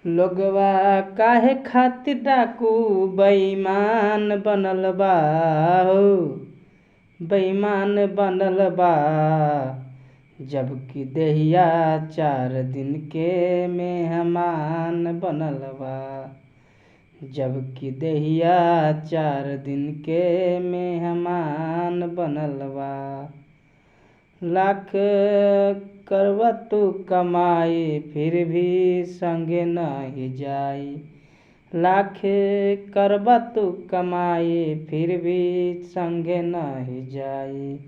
लोगवा काहे खातिर डाकू बेईमान बनल बा हो, बेईमान बनल बा। जबकि देहिया 4 दिन के मेहमान बनल बा। जबकि देहिया 4 दिन के मेहमान बनल बा। लाख करबा तू कमाई फिर भी संगे नहीं जाई। लाख करबा तू कमाई फिर भी संगे नहीं जाई।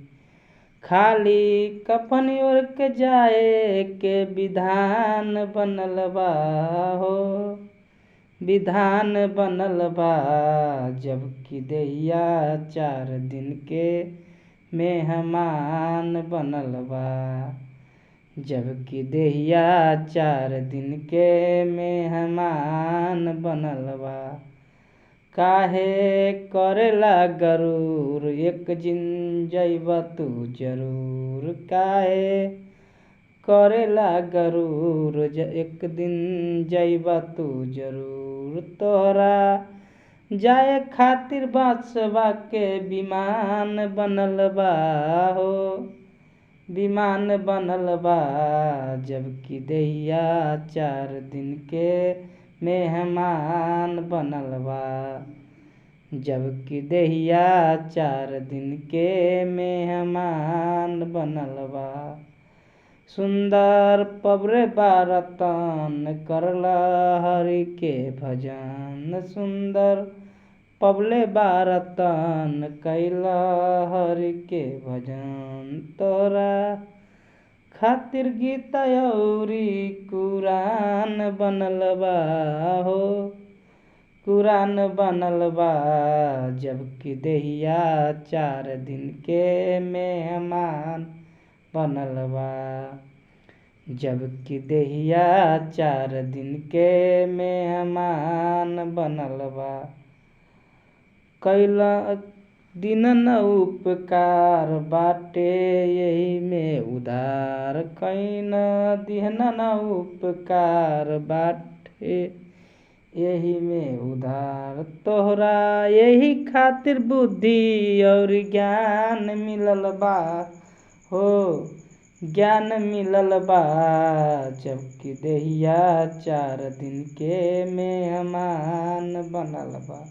खाली कफन ओढ़ के जाए के विधान बनल बा हो, विधान बनल बा। जबकि देहिया 4 दिन के मेहमान बनल बा। जबकि देहिया 4 दिन के मेहमान बनल बा। काहे करेला गरूर एक दिन जइबा तू जरूर। काहे करेला गरूर एक दिन जइबा तू जरूर। तोहरा जाए खातिर बांसवा के विमान बनल बा हो, विमान बनल बा। जबकि देहिया 4 दिन के मेहमान बनल बा। जबकि देहिया 4 दिन के मेहमान बनल बा। सुंदर पबरे बारतन करला हरि के भजन। सुंदर पबले बारतन कैला हरि के भजन। तोरा खातिर गीता अउरी कुरान बनल बा हो, कुरान बनल बा। जबकि देहिया 4 दिन के मेहमान बनल बा। जबकि देहिया 4 दिन के मेहमान बनल बा। कैला दीनन उपकार बाटे यही में उधार। कैला दीनन उपकार बाटे यही में उधार। तोहरा यही खातिर बुद्धि और ज्ञान मिलल बा हो, ज्ञान मिलल बा। जबकि देहिया 4 दिन के मेहमान बनल बा।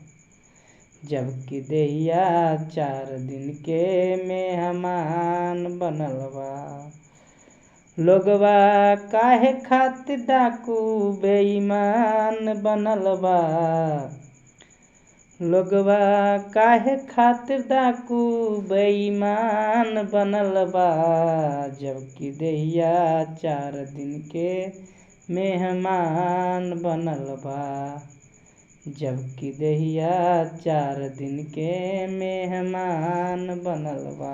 जबकि देहिया 4 दिन के मेहमान बनल बा। लोगवा काहे खातिर डाकू बेईमान बनल बा। लोगवा काहे खातिर डाकू बेईमान बनल बा। जबकि देहिया 4 दिन के मेहमान बनल बा। जबकि देहिया 4 दिन के मेहमान बनल बा।